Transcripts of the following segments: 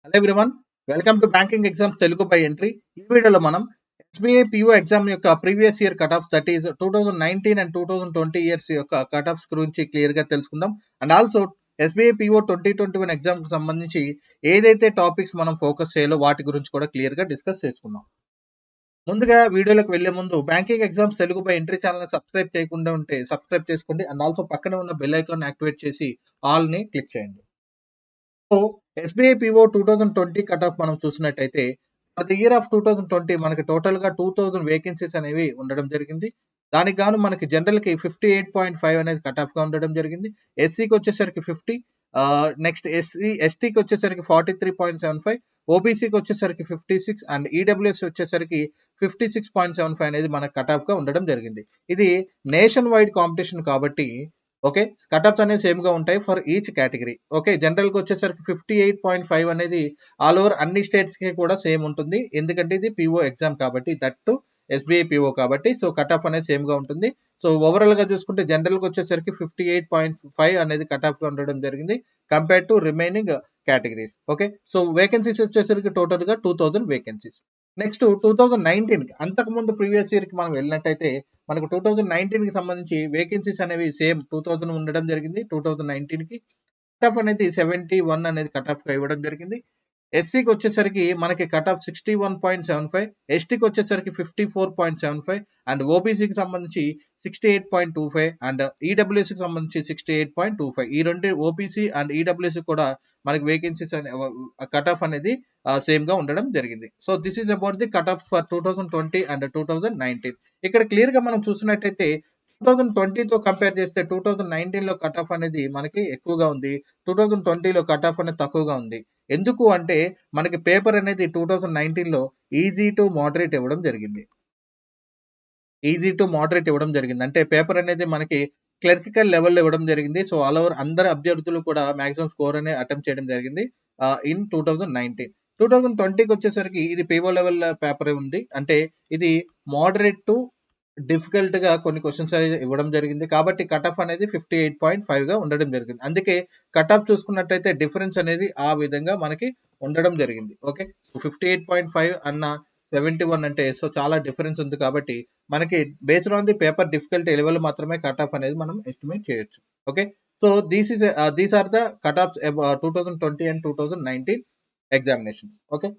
Hello everyone, welcome to banking exams Telugu by entry. ఈ వీడియోలో మనం ఎస్బీఐ పిఓ ఎగ్జామ్ యొక్క previous year cut off that is 2019 and 2020 years యొక్క cut offs గురించి clear గా తెలుసుకుందాం. And also SBI PO 2021 exam కి సంబంధించి ఏదైతే టాపిక్స్ మనం ఫోకస్ చేయాలో వాటి గురించి కూడా క్లియర్ గా డిస్కస్ చేసుకుందాం. ముందుగా వీడియోలోకి వెళ్లే ముందు banking exams Telugu by entry channel subscribe చేయకుండా ఉంటే సబ్స్క్రైబ్ చేసుకోండి. అండ్ ఆల్సో పక్కనే ఉన్న బెల్ ఐకాన్ యాక్టివేట్ చేసి ఆల్ ని క్లిక్ చేయండి. So SBI PO 2020 cut off మనం చూసినట్టయితే ఫర్ ది ఇయర్ ఆఫ్ 2020 మనకి టోటల్ గా 2000 వేకెన్సీస్ అనేవి ఉండడం జరిగింది. దానికి గాను మనకి జనరల్ కి 58.5 అనేది కట్ ఆఫ్ గా ఉండడం జరిగింది. ఎస్సీకి వచ్చేసరికి 50, నెక్స్ట్ ఎస్టీకి వచ్చేసరికి 43.75, ఓబీసీకి వచ్చేసరికి 56 అండ్ ఈడబ్ల్యూఎస్ వచ్చేసరికి 56.75 అనేది మనకు కట్ ఆఫ్ గా ఉండడం జరిగింది. ఇది నేషన్ వైడ్ కాంపిటీషన్ కాబట్టి ఓకే, కట్ ఆఫ్స్ అనేవి సేమ్ గా ఉంటాయి for each category. Okay, general కి వచ్చేసరికి 58.5 అనేది ఆల్ ఓవర్ అన్ని స్టేట్స్ కి కూడా సేమ్ ఉంటుంది. ఎందుకంటే ఇది పిఓ ఎగ్జామ్ కాబట్టి, దట్ ఎస్బీఐ పిఓ కాబట్టి సో కట్ ఆఫ్ అనేది సేమ్ గా ఉంటుంది. సో ఓవరాల్ గా చూసుకుంటే జనరల్ కి వచ్చేసరికి 58.5 అనేది కట్ ఆఫ్ గా ఉండడం జరిగింది compare to remaining categories. Okay, so vacancies వచ్చేసరికి టోటల్ గా 2000 వేకెన్సీస్. నెక్స్ట్ 2019 కి అంతకు ముందు ప్రీవియస్ ఇయర్ కి మనం వెళ్ళినట్టయితే మనకు 2019 కి సంబంధించి వేకెన్సీస్ అనేవి సేమ్ 2000 ఉండడం జరిగింది. 2019 కి కట్ ఆఫ్ అనేది 71 అనేది కట్ ఆఫ్ గా ఇవ్వడం జరిగింది. ఎస్సీకి వచ్చేసరికి మనకి కట్ ఆఫ్ 61.75, ఎస్టీకి వచ్చేసరికి 54.75 అండ్ ఓబీసీకి సంబంధించి 68.25 అండ్ ఈడబ్ల్యూఎస్ కి సంబంధించి 68.25. ఈ రెండు ఓబీసీ అండ్ ఈడబ్ల్యూఎస్ కూడా మనకి వేకెన్సీస్ కట్ ఆఫ్ అనేది సేమ్ గా ఉండడం జరిగింది. So this is about the cut off for 2020 and 2019. ఇక్కడ క్లియర్ గా మనం చూసినట్టయితే 2020 తో కంపేర్ చేస్తే 2019 లో కట్ ఆఫ్ అనేది మనకి ఎక్కువగా ఉంది, 2020 లో కట్ ఆఫ్ అనేది తక్కువగా ఉంది. ఎందుకు అంటే మనకి పేపర్ అనేది 2019 లో ఈజీ టు మోడరేట్ ఇవ్వడం జరిగింది. అంటే పేపర్ అనేది మనకి క్లరికల్ లెవెల్లో ఇవ్వడం జరిగింది. సో ఆల్ ఓవర్ అందరు అభ్యర్థులు కూడా మాక్సిమం స్కోర్ అనేది అటెంప్ట్ చేయడం జరిగింది ఇన్ 2019. 2020కి వచ్చేసరికి ఇది పిఓ లెవెల్ పేపర్ ఉంది. అంటే ఇది మోడరేట్ టు డిఫికల్ట్ గా కొన్ని క్వశ్చన్స్ ఇవ్వడం జరిగింది కాబట్టి కట్ ఆఫ్ అనేది 58.5 గా ఉండడం జరిగింది. అందుకే కట్ ఆఫ్ చూసుకున్నట్టయితే డిఫరెన్స్ అనేది ఆ విధంగా మనకి ఉండడం జరిగింది. ఓకే, 58.5 అన్న 71 అంటే సో చాలా డిఫరెన్స్ ఉంది కాబట్టి మనకి based on the paper difficulty level మాత్రమే కట్ ఆఫ్ అనేది మనం ఎస్టిమేట్ చేయొచ్చు. Okay, so these are the cut offs 2020 and 2019 examinations. Okay,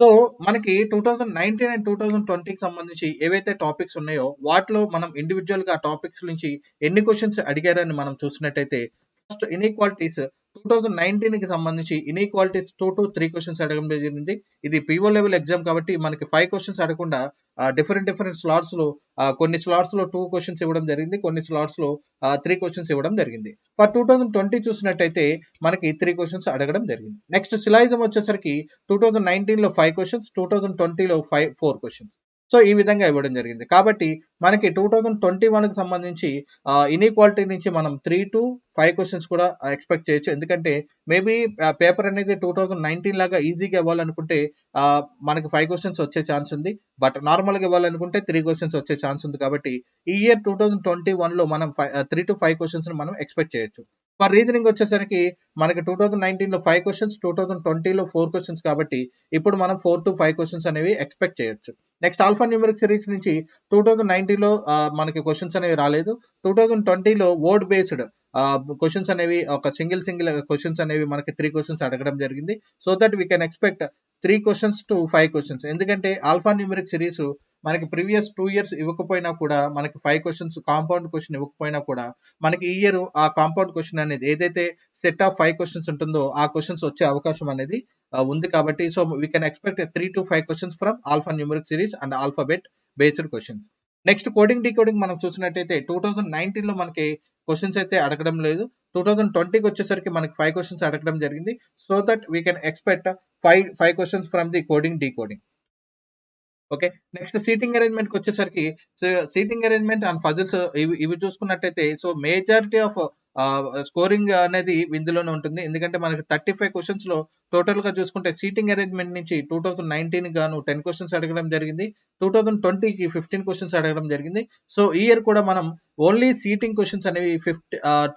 so మనకి 2019 అండ్ 2020కి సంబంధించి ఏవైతే టాపిక్స్ ఉన్నాయో వాటిలో మనం ఇండివిజువల్ గా టాపిక్స్ నుంచి ఎన్ని క్వశ్చన్స్ అడిగారని మనం చూసినట్టయితే ఫస్ట్ ఇన్ఈక్వాలిటీస్ 2019 కి సంబంధించి ఇన్ఈక్వాలిటీస్ 2 to 3 క్వశ్చన్స్ అడగడం జరిగింది. ఇది పిఓ లెవెల్ ఎగ్జామ్ కాబట్టి మనకి 5 క్వశ్చన్స్ అడగకుండా డిఫరెంట్ స్లాట్స్ లో కొన్ని స్లాట్స్ లో 2 క్వశ్చన్స్ ఇవ్వడం జరిగింది, కొన్ని స్లాట్స్ లో 3 క్వశ్చన్స్ ఇవ్వడం జరిగింది. ఫర్ 2020 చూసినట్టయితే మనకి 3 క్వశ్చన్స్ అడగడం జరిగింది. నెక్స్ట్ సిలాయిజం వచ్చేసరికి 2019 లో 5 క్వశ్చన్స్, 2020 లో 4 క్వశ్చన్స్. సో ఈ విధంగా ఇవ్వడం జరిగింది కాబట్టి మనకి 2021 కి సంబంధించి ఇన్ఈక్వాలిటీ నుంచి మనం 3 to 5 క్వశ్చన్స్ కూడా ఎక్స్పెక్ట్ చేయొచ్చు. ఎందుకంటే మేబీ పేపర్ అనేది 2019 లాగా ఈజీగా ఇవ్వాలనుకుంటే మనకి 5 క్వశ్చన్స్ వచ్చే ఛాన్స్ ఉంది. బట్ నార్మల్ గా ఇవ్వాలనుకుంటే 3 క్వశ్చన్స్ వచ్చే ఛాన్స్ ఉంది కాబట్టి ఈ ఇయర్ 2021 లో మనం 3 to 5 క్వశ్చన్స్ మనం ఎక్స్పెక్ట్ చేయొచ్చు. ఫర్ రీజనింగ్ వచ్చేసరికి మనకి 2019 లో 5 క్వశ్చన్స్, 2020 లో 4 క్వశ్చన్స్ కాబట్టి ఇప్పుడు మనం 4 to 5 క్వశ్చన్స్ అనేవి ఎక్స్పెక్ట్ చేయొచ్చు. నెక్స్ట్ ఆల్ఫా న్యూమరిక్ సిరీస్ నుంచి 2019 లో మనకి క్వశ్చన్స్ అనేవి రాలేదు. 2020 లో వర్డ్ బేస్డ్ క్వశ్చన్స్ అనేవి ఒక సింగిల్ క్వశ్చన్స్ అనేవి మనకి 3 క్వశ్చన్స్ అడగడం జరిగింది. So that we can expect 3 questions to 5 questions. ఎందుకంటే ఆల్ఫా న్యూమరిక్ సిరీస్ మనకి ప్రీవియస్ 2 ఇయర్స్ ఇవ్వకపోయినా కూడా మనకి 5 క్వశ్చన్స్ కాంపౌండ్ క్వశ్చన్ ఇవ్వకపోయినా కూడా మనకి ఈ ఇయర్ ఆ కాంపౌండ్ క్వశ్చన్ అనేది ఏదైతే సెట్ ఆఫ్ 5 క్వశ్చన్స్ ఉంటుందో ఆ క్వశ్చన్స్ వచ్చే అవకాశం అనేది ఉంది కాబట్టి so we can expect 3 to 5 questions from alpha numeric series and alphabet based questions. Next coding decoding మనం చూసినట్టయితే 2019 లో మనకి క్వశ్చన్స్ అయితే అడగడం లేదు. 2020కి వచ్చేసరికి మనకి 5 క్వశ్చన్స్ అడగడం జరిగింది. So that we can expect 5 questions from the coding decoding. Okay, next seating arrangement కి వచ్చేసరికి సీటింగ్ అరేంజ్మెంట్ అండ్ పజిల్స్ ఇవి చూసుకున్నట్టయితే సో మేజారిటీ ఆఫ్ స్కోరింగ్ అనేది ఇందులోనే ఉంటుంది. ఎందుకంటే మనకి 35 క్వెషన్స్‌లో టోటల్‌గా చూసుకుంటే సీటింగ్ అరేంజ్‌మెంట్ నుంచి 2019 గాను 10 క్వెషన్స్ అడగడం జరిగింది. 2020కి 15 క్వెషన్స్ అడగడం జరిగింది. సో, ఈ ఇయర్ కూడా మనం ఓన్లీ సీటింగ్ క్వెషన్స్ అనేవి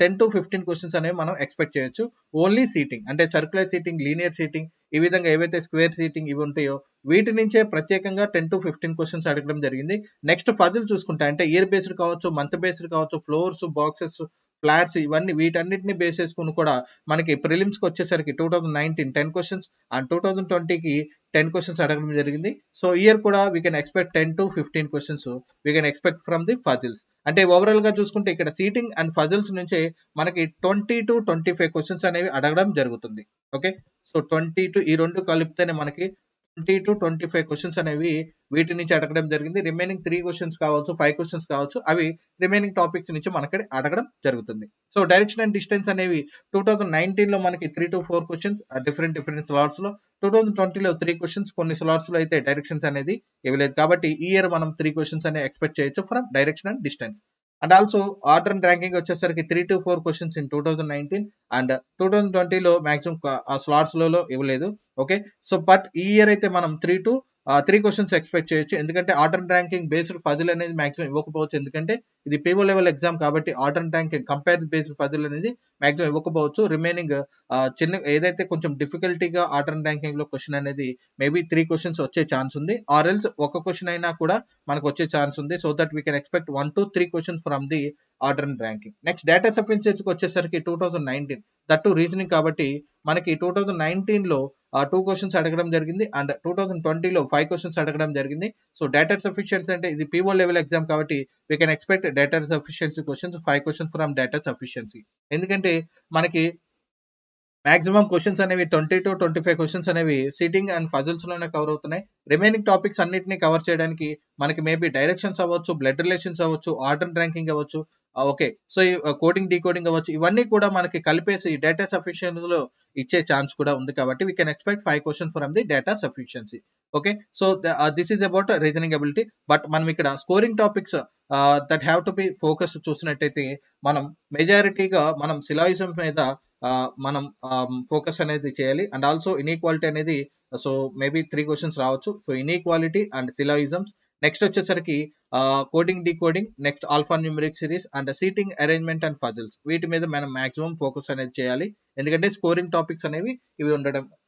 10-15 క్వెషన్స్ అనేవి మనం ఎక్స్‌పెక్ట్ చేయొచ్చు. ఓన్లీ సీటింగ్ అంటే సర్క్యులర్ సీటింగ్, లీనియర్ సీటింగ్ ఈ విధంగా ఏవైతే స్క్వేర్ సీటింగ్ ఇవి ఉంటాయో వీటి నుంచే ప్రత్యేకంగా 10-15 క్వెషన్స్ అడగడం జరిగింది. నెక్స్ట్ పజిల్ చూసుకుంటే అంటే ఇయర్ బేస్డ్ కావచ్చు, మంత్ బేస్డ్ కావచ్చు, ఫ్లోర్స్, బాక్సెస్, ఫ్లాట్స్ ఇవన్నీ వీటన్నిటిని బేస్ చేసుకొని కూడా మనకి ప్రిలిమ్స్‌కి వచ్చేసరికి 2019 10 క్వెషన్స్ అండ్ 2020కి 10 క్వెషన్స్ అడగడం జరిగింది. సో, ఇయర్ కూడా we can expect 10-15 questions we can expect from the puzzles. అంటే ఓవరాల్‌గా చూసుకుంటే ఇక్కడ సీటింగ్ అండ్ పజిల్స్ నుంచే మనకి 20-25 క్వెషన్స్ అనేవి అడగడం జరుగుతుంది. ఓకే. సో, 20 ఈ 2 కలిపితేనే మనకి 20-25 క్వెషన్స్ అనేవి వీటి నుంచి అడగడం జరిగింది. రిమైనింగ్ 3 క్వెషన్స్ కావచ్చు, 5 క్వెషన్స్ కావచ్చు అవి రిమైనింగ్ టాపిక్స్ నుంచి మనకి అడగడం జరుగుతుంది. సో, డైరెక్షన్ అండ్ డిస్టెన్స్ అనేవి 2019లో మనకి 3-4 క్వెషన్స్ డిఫరెంట్ స్లాట్స్‌లో, 2020లో 3 క్వెషన్స్ కొన్ని స్లాట్స్‌లో అయితే డైరెక్షన్స్ అనేది ఇవ్వలేదు. కాబట్టి ఈ ఇయర్ మనం 3 క్వెషన్స్ అనేవి ఎక్స్‌పెక్ట్ చేయొచ్చు from direction and distance. And also order and ranking వచ్చేసరికి 3-4 క్వెషన్స్ ఇన్ 2019 అండ్ 2020లో మాక్సిమం ఆ స్లాట్స్‌లలో ఇవ్వలేదు. ఓకే. సో, బట్ ఈ ఇయర్ అయితే మనం 3 క్వెషన్స్ ఎక్స్‌పెక్ట్ చేయొచ్చు. ఎందుకంటే order and ranking based puzzle అనేది మాక్సిమం ఇవ్వకపోవచ్చు. ఎందుకంటే ఇది పీఓ లెవెల్ ఎగ్జామ్ కాబట్టి order and ranking compare based puzzle అనేది మాక్సిమం ఇవ్వకపోవచ్చు. రిమైనింగ్ చిన్న ఏదైతే కొంచెం డిఫికల్టీగా ఆర్డర్ అండ్ ర్యాంకింగ్‌లో క్వెషన్ అనేది మేబీ 3 క్వెషన్స్ వచ్చే ఛాన్స్ ఉంది. ఆర్ ఎల్స్ ఒక క్వెషన్ అయినా కూడా మనకు వచ్చే ఛాన్స్ ఉంది. So that we can expect 1-3 questions from the order and ranking. Next data సఫిషియన్సీకి వచ్చేసరికి 2019 దట్ టు రీజనింగ్ కాబట్టి మనకి 2019లో 2 క్వెషన్స్ అడగడం జరిగింది అండ్ 2020లో 5 క్వెషన్స్ అడగడం జరిగింది. సో, డేటా సఫిషియన్సీ అంటే ఇది పీఓ లెవెల్ ఎగ్జామ్ కాబట్టి we can expect data sufficiency questions 5 questions from data sufficiency. ఎందుకంటే మనకి మాక్సిమం క్వెషన్స్ అనేవి 20-25 క్వెషన్స్ అనేవి సీటింగ్ అండ్ పజిల్స్ లోనే కవర్ అవుతున్నాయి. రిమైనింగ్ టాపిక్స్ అన్నిటిని కవర్ చేయడానికి మనకి మేబీ డైరెక్షన్స్ అవ్వచ్చు, బ్లడ్ రిలేషన్స్ అవ్వచ్చు, ఆర్డర్ అండ్ ర్యాంకింగ్ అవ్వచ్చు. ఓకే. సో, ఈ కోడింగ్, డీకోడింగ్ అవ్వచ్చు. ఇవన్నీ కూడా మనకి కలిపేసి డేటా సఫిషియన్సీలో ఇచ్చే ఛాన్స్ కూడా ఉంది కాబట్టి we can expect 5 questions from the data sufficiency. Okay. So, this is about reasoning ability. But మనం ఇక్కడ scoring topics that have to be focus చూసినట్టయితే మనం మెజారిటీగా మనం సిలాయిజం మీద మనం ఫోకస్ అనేది చేయాలి. అండ్ ఆల్సో ఇన్‌ఈక్వాలిటీ అనేది సో, మేబీ 3 క్వెషన్స్ రావచ్చు. So, inequality and syllogisms. Next వచ్చేసరికి coding, decoding, next alpha numeric series and seating arrangement and puzzles. వీటి మీద మనం మాక్సిమం ఫోకస్ అనేది చేయాలి. ఎందుకంటే స్కోరింగ్ టాపిక్స్ అనేవి ఇవి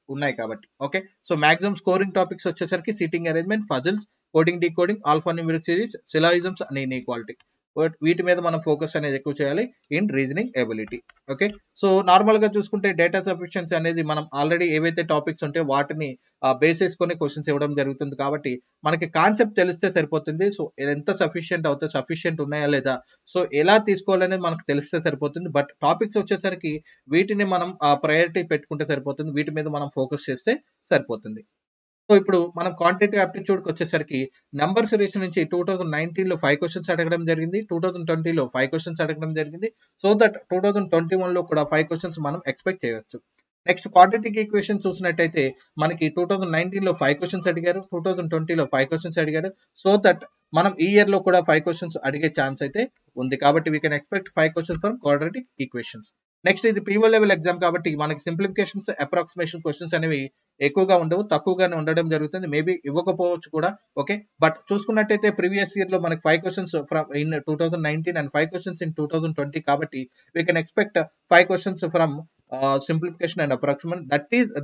ఉన్నాయి కాబట్టి. Okay. So, maximum scoring topics వచ్చేసరికి seating arrangement, puzzles, coding, decoding, alpha numeric series, syllogisms and inequality. వీటి మీద మనం ఫోకస్ అనేది ఎక్కువ చేయాలి in reasoning ability. Okay. So, నార్మల్‌గా చూసుకుంటే డేటా సఫిషియన్సీ అనేది మనం ఆల్రెడీ ఏవైతే టాపిక్స్ ఉంటాయో వాటిని బేస్ చేసుకొని క్వెషన్స్ ఇవ్వడం జరుగుతుంది కాబట్టి మనకి కాన్సెప్ట్ తెలిస్తే సరిపోతుంది. సో, ఎంత సఫిషియంట్ ఉన్నాయా లేదా? సో, ఎలా తీసుకోవాలనేది మనకు తెలిస్తే సరిపోతుంది. బట్ టాపిక్స్ వచ్చేసరికి వీటిని మనం ప్రయారిటీ పెట్టుకుంటే సరిపోతుంది. వీటి మీద మనం ఫోకస్ చేస్తే సరిపోతుంది. సో, ఇప్పుడు మనం క్వాంటిటేటివ్ యాప్టిట్యూడ్‌కి వచ్చేసరికి నంబర్ సిరీస్ నుంచి 2019లో 5 క్వెషన్స్ అడగడం జరిగింది. 2020లో 5 క్వెషన్స్ అడగడం జరిగింది. సో దట్ 2021లో కూడా 5 క్వెషన్స్ మనం ఎక్స్‌పెక్ట్ చేయొచ్చు. నెక్స్ట్ క్వాడ్రాటిక్ ఈక్వేషన్ చూసినట్టయితే మనకి 2019లో 5 క్వెషన్స్ అడిగారు. 2020లో 5 క్వెషన్స్ అడిగారు. సో దట్ మనం ఈ ఇయర్‌లో కూడా 5 క్వెషన్స్ అడిగే ఛాన్స్ అయితే ఉంది. కాబట్టి we can expect 5 questions from quadratic equations. Next ఇది పీఓ లెవెల్ ఎగ్జామ్ కాబట్టి మనకి సింప్లిఫికేషన్స్, అప్రాక్సిమేషన్ క్వెషన్స్ అనేవి ఎక్కువగా ఉండవు. తక్కువగానే ఉండడం జరుగుతుంది. మేబీ ఇవ్వకపోవచ్చు కూడా. ఓకే. బట్ చూసుకున్నట్టయితే ప్రీవియస్ ఇయర్‌లో మనకి 5 questions from in 2019 and 5 questions in 2020 కాబట్టి we can expect 5 questions from simplification and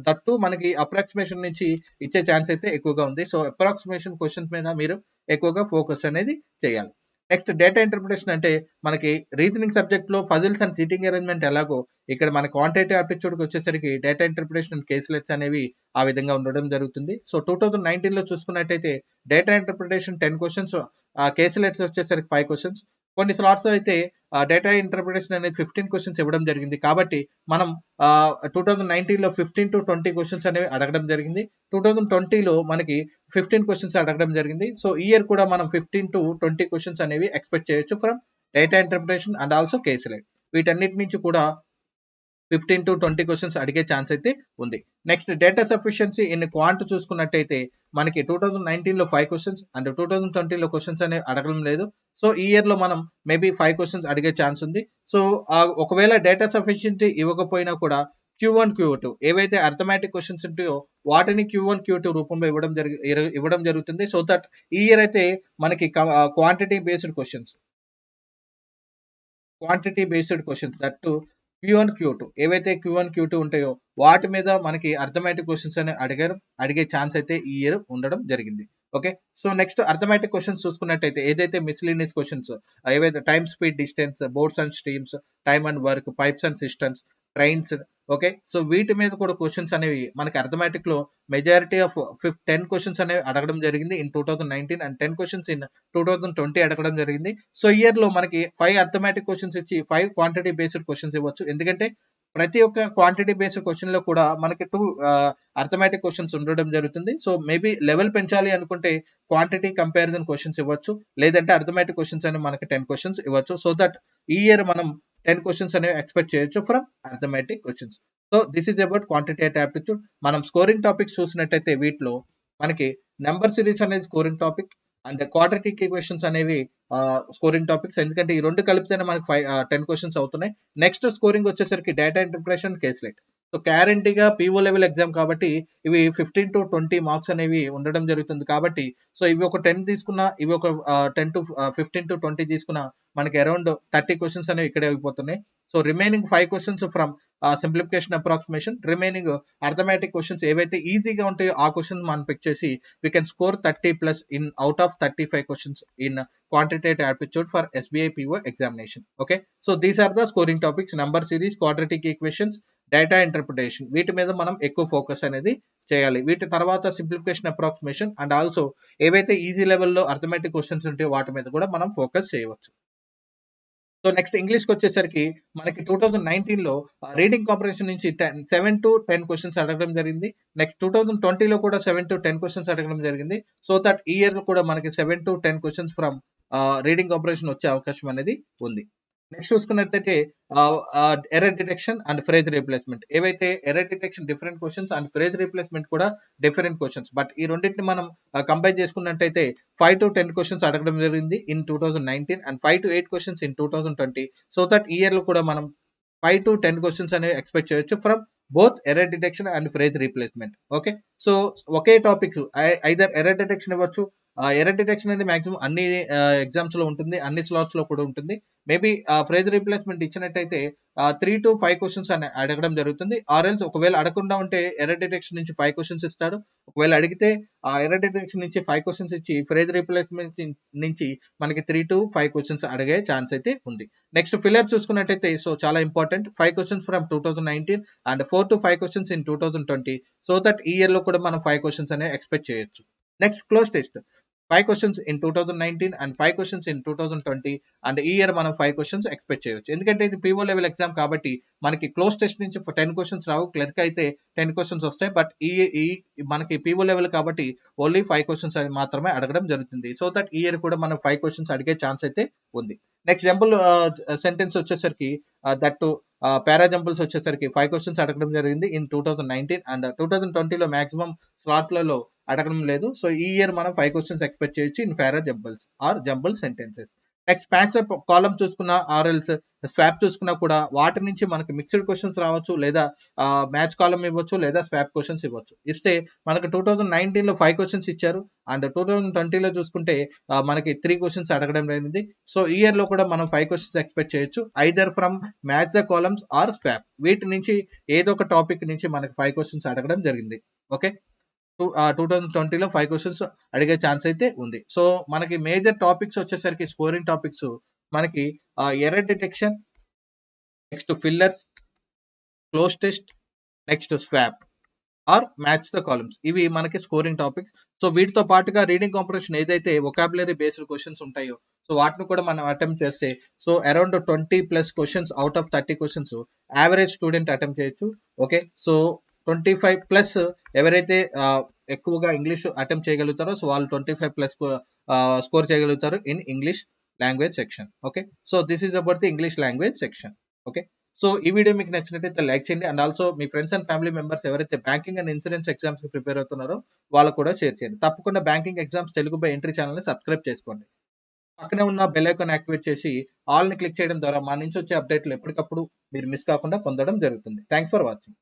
that to మనకి అప్రాక్సిమేషన్ నుంచి ఇచ్చే ఛాన్స్ అయితే ఎక్కువగా ఉంది. సో, అప్రాక్సిమేషన్ క్వెషన్స్ మీద మీరు ఎక్కువగా ఫోకస్ అనేది చేయాలి. నెక్స్ట్ డేటా ఇంటర్ప్రిటేషన్ అంటే మనకి రీజనింగ్ సబ్జెక్ట్‌లో పజిల్స్ అండ్ సీటింగ్ అరేంజ్‌మెంట్ ఎలాగో ఇక్కడ మన క్వాంటిటేటివ్ యాప్టిట్యూడ్‌కి వచ్చేసరికి డేటా ఇంటర్ప్రిటేషన్ అండ్ కేస్లెట్స్ అనేవి ఆ విధంగా ఉండడం జరుగుతుంది. సో, 2019లో చూసుకున్నట్టయితే డేటా ఇంటర్ప్రిటేషన్ 10 క్వెషన్స్, కేస్లెట్స్ వచ్చేసరికి 5 క్వెషన్స్. కొన్ని స్లాట్స్‌లో అయితే డేటా ఇంటర్ప్రిటేషన్ అనేది 15 క్వెషన్స్ ఇవ్వడం జరిగింది. కాబట్టి మనం 2019లో 15-20 క్వెషన్స్ అనేవి అడగడం జరిగింది. 2020లో మనకి 15 క్వెషన్స్ అడగడం జరిగింది. సో, ఈ ఇయర్ కూడా మనం 15-20 క్వెషన్స్ అనేవి ఎక్స్‌పెక్ట్ చేయొచ్చు from data interpretation and also caselet. వీటన్నిటి నుంచి కూడా 15 to 20 క్వశ్చన్స్ అడిగే ఛాన్స్ అయితే ఉంది. Next data sufficiency in quant చూసుకున్నట్టయితే మనకి 2019 లో 5 క్వశ్చన్స్ అండ్ 2020 లో క్వశ్చన్స్ అనేవి అడగడం లేదు. సో ఈ ఇయర్ లో మనం మేబీ 5 క్వశ్చన్స్ అడిగే ఛాన్స్ ఉంది. సో ఒకవేళ డేటా సఫిషియన్సీ ఇవ్వకపోయినా కూడా Q1 Q2 ఏవైతే అర్థమెటిక్ క్వశ్చన్స్ ఉంటాయో వాటిని Q1 Q2 రూపంలో ఇవ్వడం జరుగుతుంది. సో దట్ ఈ ఇయర్ అయితే మనకి quantity based questions that Q1 Q2 ఏవైతే Q1 Q2 ఉంటాయో వాటి మీద మనకి అర్థమెటిక్ క్వశ్చన్స్ అని అడిగే ఛాన్స్ అయితే ఈ ఇయర్ ఉండడం జరిగింది. Okay, so next arithmetic questions చూసుకున్నట్టయితే ఏదైతే మిస్లీనియస్ క్వశ్చన్స్ ఏవైతే time, speed, distance, boards and streams, time and work, pipes and systems, trains, okay, so వీటి మీద కూడా క్వశ్చన్స్ అనేవి మనకి అర్థమెటిక్ లో మెజారిటీ ఆఫ్ 10 క్వశ్చన్స్ అనేవి అడగడం జరిగింది ఇన్ 2019 అండ్ 10 క్వశ్చన్స్ ఇన్ 2020 అడగడం జరిగింది. సో ఇయర్ లో మనకి 5 అర్థమెటిక్ క్వశ్చన్స్ ఇచ్చి 5 క్వాంటిటీ బేస్డ్ క్వశ్చన్స్ ఇవ్వచ్చు. ఎందుకంటే ప్రతి ఒక్క క్వాంటిటీ బేస్డ్ క్వశ్చన్ లో కూడా మనకి 2 అర్థమెటిక్ క్వశ్చన్స్ ఉండడం జరుగుతుంది. సో మేబీ లెవెల్ పెంచాలి అనుకుంటే క్వాంటిటీ కంపారిజన్ క్వశ్చన్స్ ఇవ్వచ్చు, లేదంటే అర్థమెటిక్ క్వశ్చన్స్ అని మనకి 10 క్వశ్చన్స్ ఇవ్వచ్చు. సో దట్ ఈ ఇయర్ మనం 10 క్వశ్చన్స్ అనేవి ఎక్స్పెక్ట్ చేయొచ్చు from arithmetic questions. So this is about quantitative aptitude. మనం స్కోరింగ్ టాపిక్స్ చూసినట్టయితే వీటిలో మనకి నెంబర్ సిరీస్ అనేది scoring topic and quadratic equations అనేవి స్కోరింగ్ టాపిక్స్. ఎందుకంటే ఈ రెండు కలిపితేనే మనకి 10 క్వశ్చన్స్ అవుతున్నాయి. నెక్స్ట్ స్కోరింగ్ వచ్చేసరికి డేటా ఇంటర్ప్రిటేషన్, కేస్లెట్. సో గ్యారంటీగా PO లెవెల్ ఎగ్జామ్ కాబట్టి ఇవి 15 to 20 మార్క్స్ అనేవి ఉండడం జరుగుతుంది. కాబట్టి సో ఇవి ఒక 10 తీసుకున్నా, ఇవి ఒక 15 to 20 తీసుకున్నా మనకి అరౌండ్ 30 క్వశ్చన్స్ అనేవి ఇక్కడే అయిపోతున్నాయి. So remaining 5 questions from simplification approximation, remaining arithmetic questions ఏవైతే ఈజీగా ఉంటాయో ఆ క్వశ్చన్స్ మనం పిక్ చేసి we can score 30+ in out of 35 questions in quantitative aptitude for SBI PO examination. Okay, so these are the scoring topics: number series, quadratic equations, data interpretation. వీటి మీద మనం ఎక్కువ ఫోకస్ అనేది చేయాలి. వీటి తర్వాత సింప్లిఫికేషన్ అప్రాక్సిమేషన్ అండ్ ఆల్సో ఏవైతే easy లెవెల్లో అర్థమెటిక్ క్వశ్చన్స్ ఉంటాయో వాటి మీద కూడా మనం ఫోకస్ చేయవచ్చు. సో నెక్స్ట్ ఇంగ్లీష్కి వచ్చేసరికి మనకి 2019 లో రీడింగ్ కాంప్రహెన్షన్ నుంచి 7 to 10 క్వశ్చన్స్ అడగడం జరిగింది. నెక్స్ట్ 2020 లో కూడా 7 to 10 క్వశ్చన్స్ అడగడం జరిగింది. సో దట్ ఈ ఇయర్ లో కూడా మనకి 7 to 10 questions from reading comprehension వచ్చే అవకాశం అనేది ఉంది. నెక్స్ట్ చూసుకున్నట్లయితే error detection and phrase replacement. ఏవైతే error detection different questions and phrase replacement కూడా డిఫరెంట్ క్వశ్చన్స్. బట్ ఈ రెండింటిని మనం కంపైర్ చేసుకున్నట్టయితే 5 to 10 క్వశ్చన్స్ అడగడం జరిగింది in 2019 and 5 to 8 questions in 2020. So that ఈ ఇయర్ లో కూడా మనం 5 to 10 క్వశ్చన్స్ అనేవి ఎక్స్పెక్ట్ చేయొచ్చు from both error detection and phrase replacement. Okay, so okay topic either error detection ఇవ్వచ్చు. ఎర్రర్ డిటెక్షన్ అనేది మాక్సిమం అన్ని ఎగ్జామ్స్ లో ఉంటుంది, అన్ని స్లాట్స్ లో కూడా ఉంటుంది. మేబీ ఫ్రేజ్ రీప్లేస్మెంట్ ఇచ్చినట్టయితే 3 to 5 క్వశ్చన్స్ అని అడగడం జరుగుతుంది. ఆర్ఎల్స్ ఒకవేళ అడగకుండా ఉంటే ఎర్రర్ డిటెక్షన్ నుంచి 5 క్వశ్చన్స్ ఇస్తాడు. ఒకవేళ అడిగితే ఆ ఎర్రర్ డిటెక్షన్ నుంచి 5 క్వశ్చన్స్ ఇచ్చి ఫ్రేజ్ రీప్లేస్మెంట్ నుంచి మనకి 3 to 5 క్వశ్చన్స్ అడిగే ఛాన్స్ అయితే ఉంది. నెక్స్ట్ ఫిల్లర్ చూసుకున్నట్టయితే సో చాలా important, 5 questions from 2019 and 4 to 5 questions in 2020. So that ఈ ఇయర్ లో కూడా మనం 5 క్వశ్చన్స్ అనేవి ఎక్స్పెక్ట్ చేయొచ్చు. Next cloze test, 5 questions in 2019 and 5 questions in 2020 and ఈ ఇయర్ మనం 5 క్వశ్చన్స్ ఎక్స్పెక్ట్ చేయొచ్చు. ఎందుకంటే ఇది PO లెవెల్ ఎగ్జామ్ కాబట్టి మనకి క్లోజ్ టెస్ట్ నుంచి 10 క్వశ్చన్స్ రావు, క్లర్క్ అయితే 10 క్వశ్చన్స్ వస్తాయి. బట్ ఈ మనకి PO లెవెల్ కాబట్టి ఓన్లీ 5 క్వశ్చన్స్ మాత్రమే అడగడం జరుగుతుంది. సో దట్ ఈ ఇయర్ కూడా మనం 5 క్వశ్చన్స్ అడిగే ఛాన్స్ అయితే ఉంది. నెక్స్ట్ జంబుల్ సెంటెన్స్ వచ్చేసరికి దట్టు పారాజంబుల్స్ వచ్చేసరికి 5 క్వశ్చన్స్ అడగడం జరిగింది ఇన్ 2019 అండ్ 2020 లో మాక్సిమం స్లాట్లలో అడగడం లేదు. సో ఈ ఇయర్ మనం 5 క్వశ్చన్స్ ఎక్స్పెక్ట్ చేయొచ్చు in parajumbles or jumble sentences. Next ప్యాచ్ కాలం చూసుకున్నా ఆర్ఎల్స్ స్వాప్ చూసుకున్నా కూడా వాటి నుంచి మనకి మిక్స్డ్ క్వశ్చన్స్ రావచ్చు, లేదా మ్యాచ్ కాలం ఇవ్వచ్చు, లేదా స్వాప్ క్వశ్చన్స్ ఇవ్వచ్చు. ఇస్తే మనకి 2019 లో 5 క్వశ్చన్స్ ఇచ్చారు అండ్ 2020 లో చూసుకుంటే మనకి 3 క్వశ్చన్స్ అడగడం జరిగింది. సో ఈ ఇయర్ లో కూడా మనం 5 క్వశ్చన్స్ ఎక్స్పెక్ట్ చేయొచ్చు either from match the columns or swap. వీటి నుంచి ఏదో ఒక టాపిక్ నుంచి మనకి 5 క్వశ్చన్స్ అడగడం జరిగింది. ఓకే, 2020 లో 5 క్వశ్చన్స్ అడిగే ఛాన్స్ అయితే ఉంది. సో మనకి మేజర్ టాపిక్స్ వచ్చేసరికి స్కోరింగ్ టాపిక్స్ మనకి error detection, next fillers, cloze test, next swap or match the columns. ఇవి మనకి స్కోరింగ్ టాపిక్స్. సో వీటితో పాటుగా రీడింగ్ కాంప్రహెన్షన్ ఏదైతే వొకాబులరీ బేస్డ్ క్వశ్చన్స్ ఉంటాయో సో వాటిని కూడా మనం అటెంప్ట్ చేస్తే so around 20+ questions out of 30 questions average student attempt చేయొచ్చు. ఓకే, సో 25+ ఎవరైతే ఎక్కువగా ఇంగ్లీష్ అటెంప్ట్ చేయగలుగుతారో సో వాళ్ళు 25+ స్కోర్ చేయగలుగుతారు in English language section. Okay, so this is about the English language section. Okay, so ఈ video మీకు నచ్చినట్టయితే like చేయండి. And also మీ ఫ్రెండ్స్ అండ్ ఫ్యామిలీ మెంబర్స్ ఎవరైతే బ్యాంకింగ్ అండ్ ఇన్సూరెన్స్ ఎగ్జామ్స్‌కి ప్రిపేర్ అవుతున్నారో వాళ్ళకి కూడా షేర్ చేయండి. తప్పకుండా banking exams Telugu by Entri ఛానెల్‌ని సబ్స్క్రైబ్ చేసుకోండి. పక్కనే ఉన్న బెల్ ఐకాన్ యాక్టివేట్ చేసి ఆల్‌ని క్లిక్ చేయడం ద్వారా మా నుంచి వచ్చే అప్డేట్‌లు ఎప్పటికప్పుడు మీరు మిస్ కాకుండా పొందడం జరుగుతుంది. Thanks for watching.